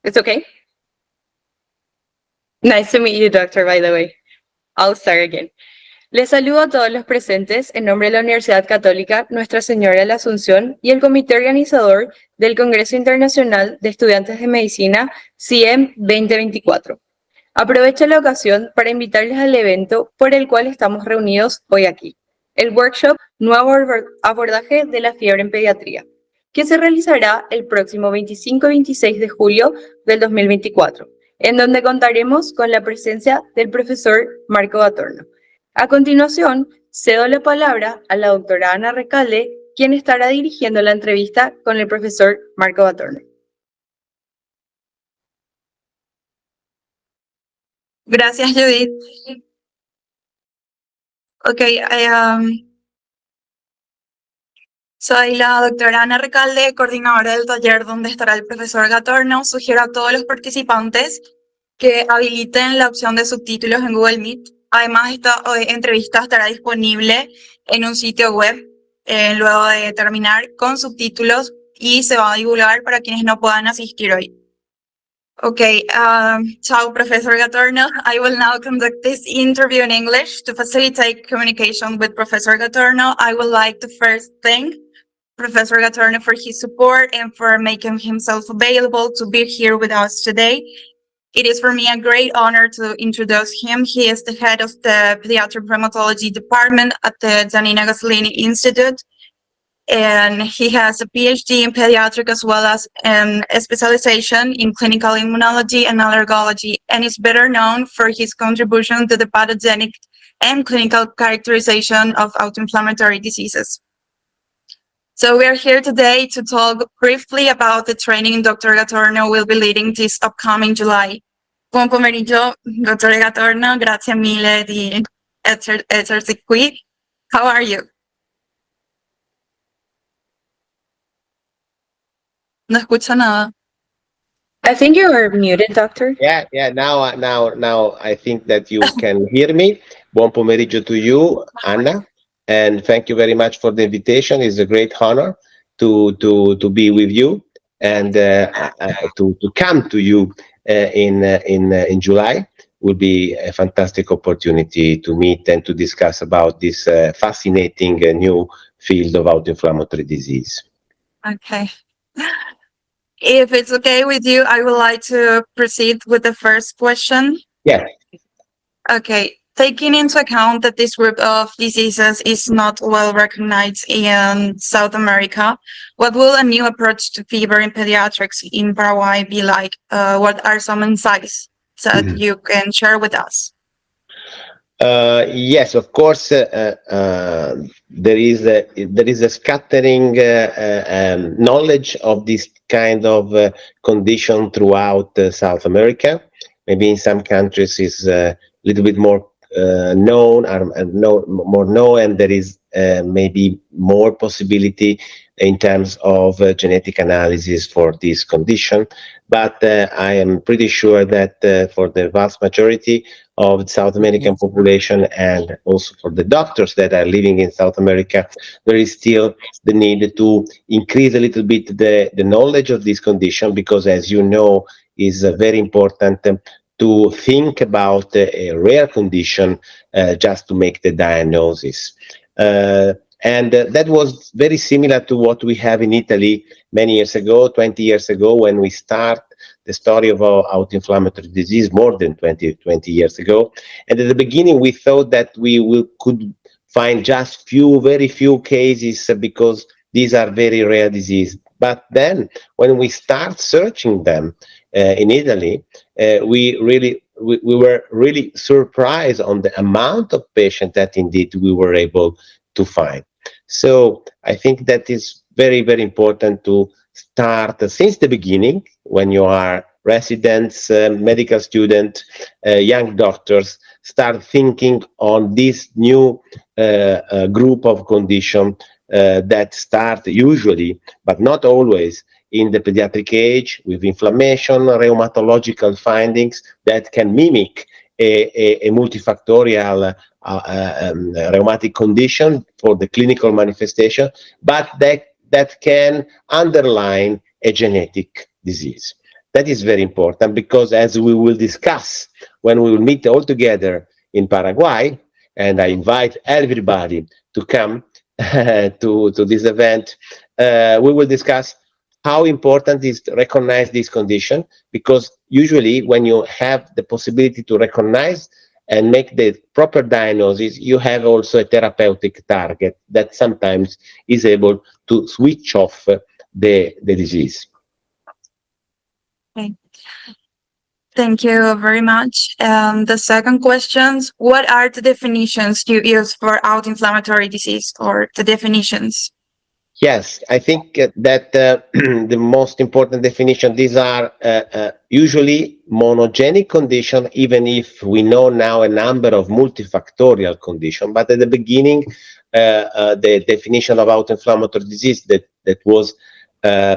It's okay. Nice to meet you, doctor, by the way. I'll start again. Les saludo a todos los presentes en nombre de la Universidad Católica Nuestra Señora de la Asunción y el comité organizador del Congreso Internacional de Estudiantes de Medicina CIEM 2024. Aprovecho la ocasión para invitarles al evento por el cual estamos reunidos hoy aquí, el workshop Nuevo abordaje de la fiebre en pediatría, que se realizará el próximo 25 y 26 de julio del 2024, en donde contaremos con la presencia del profesor Marco Gattorno. A continuación, cedo la palabra a la doctora Ana Recalde, quien estará dirigiendo la entrevista con el profesor Marco Gattorno. Gracias, Judith. Ok, soy la doctora Ana Recalde, coordinadora del taller donde estará el profesor Gattorno. Sugiero a todos los participantes que habiliten la opción de subtítulos en Google Meet. Además, esta entrevista estará disponible en un sitio web luego de terminar con subtítulos y se va a divulgar para quienes no puedan asistir hoy. Okay, ciao, Professor Gattorno. I will now conduct this interview in English. To facilitate communication with Professor Gattorno, I would like to first thank Professor Gattorno for his support and for making himself available to be here with us today. It is for me a great honor to introduce him. He is the head of the Pediatric Rheumatology Department at the Giannina Gasolini Institute, and he has a PhD in pediatric as well as a specialization in clinical immunology and allergology, and is better known for his contribution to the pathogenic and clinical characterization of autoinflammatory diseases. So we are here today to talk briefly about the training Dr. Gattorno will be leading this upcoming July. Buon pomeriggio, Dr. Gattorno, grazie mille di esserci qui. How are you? No escucho nada. I think you are muted, doctor. Yeah. Now I think that you can hear me. Buon pomeriggio to you, Anna, and thank you very much for the invitation. It's a great honor to be with you and to come to you in July. Will be a fantastic opportunity to meet and to discuss about this fascinating new field of autoinflammatory disease. Okay. If it's okay with you, I would like to proceed with the first question. Yeah. Okay. Taking into account that this group of diseases is not well recognized in South America, what will a new approach to fever in pediatrics in Paraguay be like? What are some insights that you can share with us? Yes, of course. There is a scattering knowledge of this kind of condition throughout South America. Maybe in some countries is a little bit more known, more known, and there is maybe more possibility in terms of genetic analysis for this condition. But I am pretty sure that for the vast majority of the South American population and also for the doctors that are living in South America, there is still the need to increase a little bit the knowledge of this condition, because as you know, is very important to think about a rare condition just to make the diagnosis. And that was very similar to what we have in Italy many years ago, 20 years ago, when we start the story of autoinflammatory disease more than 20 years ago. And at the beginning, we thought that we could find just very few cases because these are very rare diseases. But then when we start searching them in Italy, we were really surprised on the amount of patients that indeed we were able to find. So I think that is very, very important to start since the beginning, when you are residents, medical students, young doctors, start thinking on this new group of conditions that start usually, but not always, in the pediatric age with inflammation, rheumatological findings that can mimic a multifactorial rheumatic condition for the clinical manifestation, but that can underline a genetic disease. That is very important because, as we will discuss when we will meet all together in Paraguay, and I invite everybody to come to this event, we will discuss how important is to recognize this condition, because usually when you have the possibility to recognize and make the proper diagnosis, you have also a therapeutic target that sometimes is able to switch off the disease. Okay. Thank you very much. The second question, what are the definitions you use for autoinflammatory disease, or the definitions? Yes, I think that the most important definition, these are usually monogenic condition, even if we know now a number of multifactorial condition. But at the beginning, the definition of autoinflammatory disease that was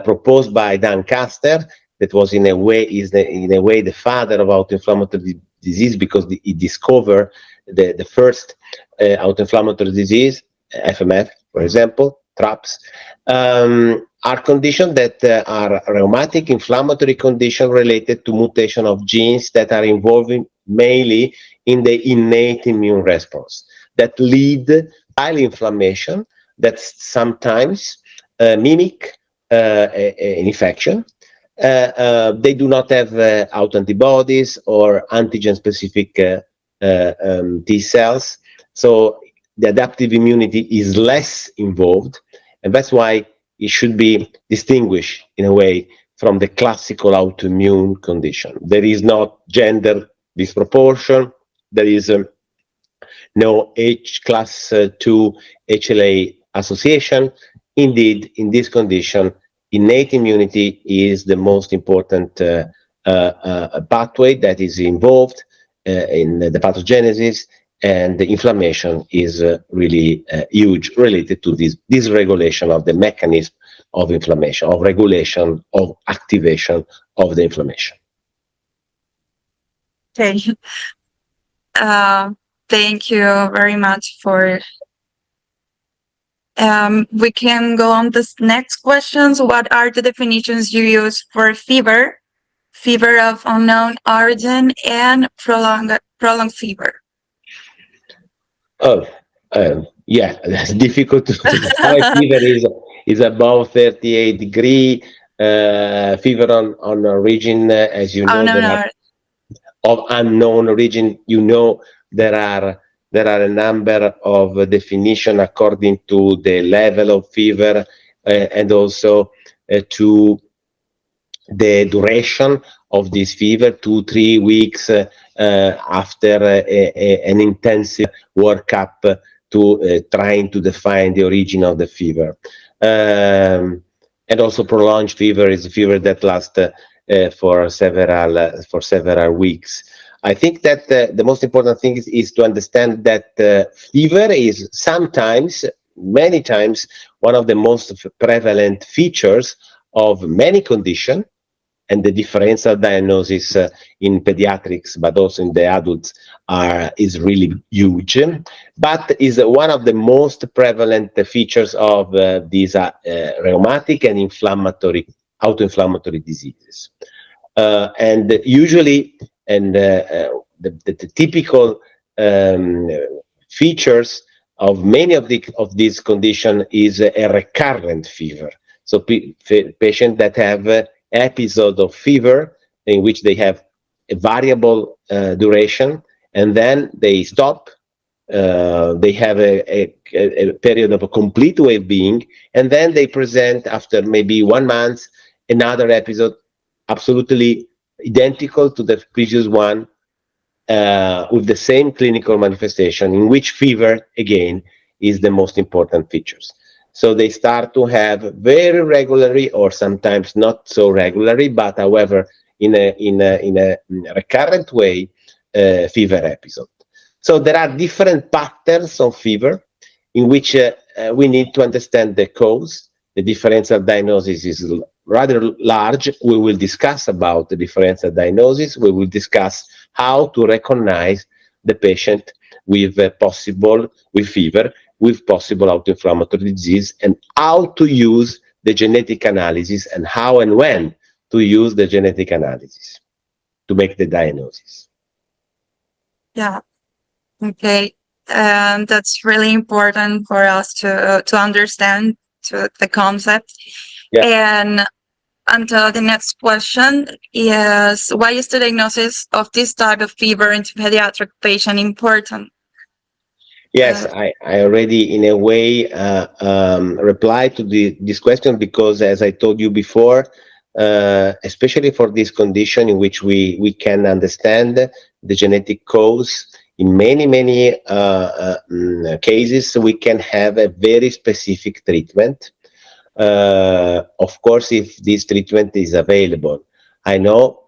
proposed by Dan Caster, that was in a way the father of autoinflammatory disease, because he discovered the first autoinflammatory disease, FMF, for example, TRAPS, are conditions that are rheumatic inflammatory conditions related to mutation of genes that are involving mainly in the innate immune response that lead bile inflammation that sometimes mimic an infection. They do not have autoantibodies or antigen-specific T cells, so the adaptive immunity is less involved, and that's why it should be distinguished in a way from the classical autoimmune condition. There is not gender disproportion, there is no H class 2 HLA association. Indeed, in this condition, innate immunity is the most important pathway that is involved in the pathogenesis, and the inflammation is really huge, related to this dysregulation of the mechanism of inflammation, of regulation, of activation of the inflammation. Okay. Thank you very much for. We can go on to the next questions. What are the definitions you use for fever, fever of unknown origin, and prolonged fever? Oh, yeah, that's difficult to high fever is above 38 degree. Fever on origin, as you know, Unknown there are of unknown origin. You know, there are a number of definition according to the level of fever, and also to the duration of this fever, 2-3 weeks after an intensive workup to trying to define the origin of the fever. And also prolonged fever is a fever that lasts for several weeks. I think that the most important thing is to understand that fever is sometimes, many times, one of the most prevalent features of many conditions, and the differential diagnosis in pediatrics, but also in the adults, is really huge, but is one of the most prevalent features of these rheumatic and autoinflammatory diseases. And usually, the typical features of many of these conditions is a recurrent fever. So patients that have episode of fever in which they have a variable duration, and then they stop. They have a period of a complete well-being, and then they present after maybe 1 month another episode absolutely identical to the previous one, with the same clinical manifestation, in which fever again is the most important features. So they start to have very regularly, or sometimes not so regularly, but however in a recurrent way, fever episode. So there are different patterns of fever in which we need to understand the cause. The differential diagnosis is rather large. We will discuss about the differential diagnosis. We will discuss how to recognize the patient with fever, with possible autoinflammatory disease, and how to use the genetic analysis, and how and when to use the genetic analysis to make the diagnosis. Yeah. Okay. And that's really important for us to understand the concept. Yeah. And until the next question is, why is the diagnosis of this type of fever in pediatric patient important? Yes, I already, in a way, replied to this question, because, as I told you before, especially for this condition in which we can understand the genetic cause, in many cases, we can have a very specific treatment. Of course, if this treatment is available. I know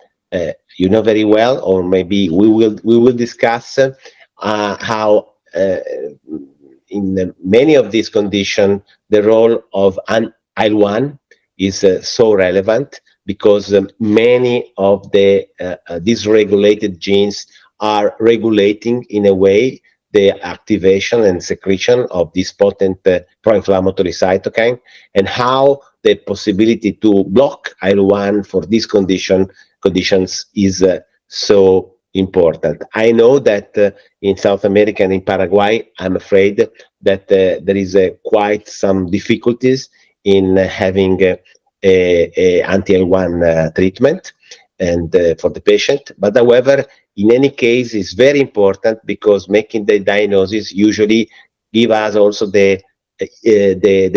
you know very well, or maybe we will discuss how in many of these conditions the role of an IL-1 is so relevant, because many of the dysregulated genes are regulating, in a way, the activation and secretion of this potent pro-inflammatory cytokine, and how the possibility to block IL-1 for these conditions is so important. I know that in South America and in Paraguay, I'm afraid that there is quite some difficulties in having a anti-IL-1 treatment and for the patient. But however, in any case, it's very important, because making the diagnosis usually give us also the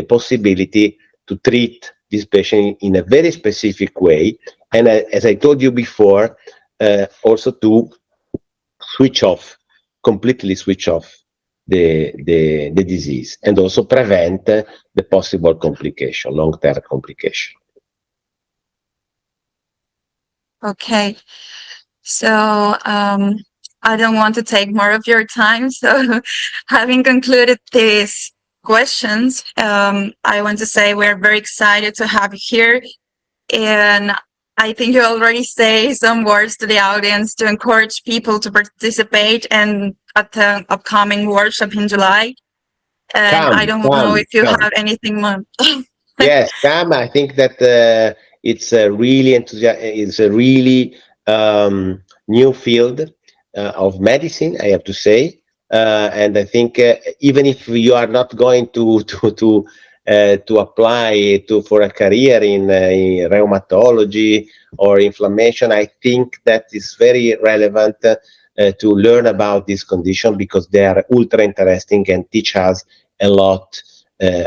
possibility to treat this patient in a very specific way, and as I told you before, also to completely switch off the disease, and also prevent the possible complication, long-term complication. Okay. So I don't want to take more of your time. So having concluded these questions, I want to say we're very excited to have you here. And I think you already say some words to the audience to encourage people to participate and at the upcoming workshop in July. And I don't know if you have anything more. Yes, Cam, I think that it's a really it's a really new field of medicine, I have to say, and I think even if you are not going to apply for a career in rheumatology or inflammation, I think that is very relevant to learn about this condition, because they are ultra interesting and teach us a lot.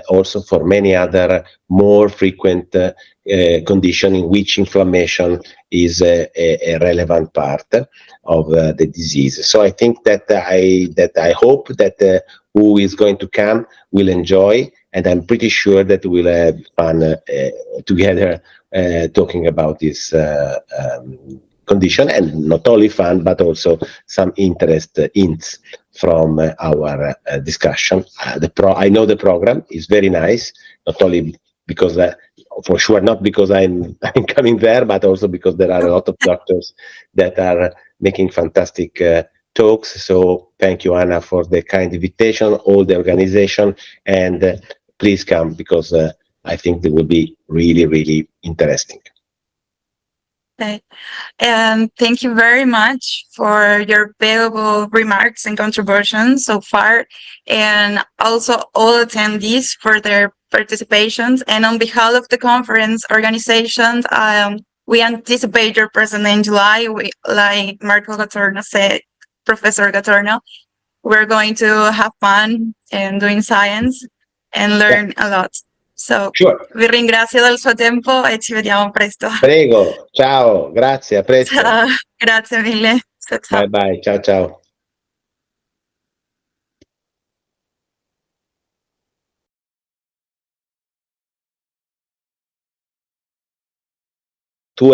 Also for many other more frequent condition in which inflammation is a relevant part of the disease. So I think that I hope that who is going to come will enjoy, and I'm pretty sure that we'll have fun together talking about this condition, and not only fun, but also some interest hints from our discussion. I know the program is very nice, not only because for sure not because I'm coming there, but also because there are a lot of doctors that are making fantastic talks. So thank you, Anna, for the kind invitation, all the organization, and please come, because I think it will be really interesting. Okay. And thank you very much for your valuable remarks and contributions so far, and also all attendees for their participations. And on behalf of the conference organizations, we anticipate your presence in July. Like Marco Gattorno said, Professor Gattorno, we're going to have fun and doing science and learn a lot. So, vi ringrazio del suo tempo e ci vediamo presto. Prego, ciao, grazie, a presto. Ciao, grazie mille. Ciao. Bye bye, ciao. Tu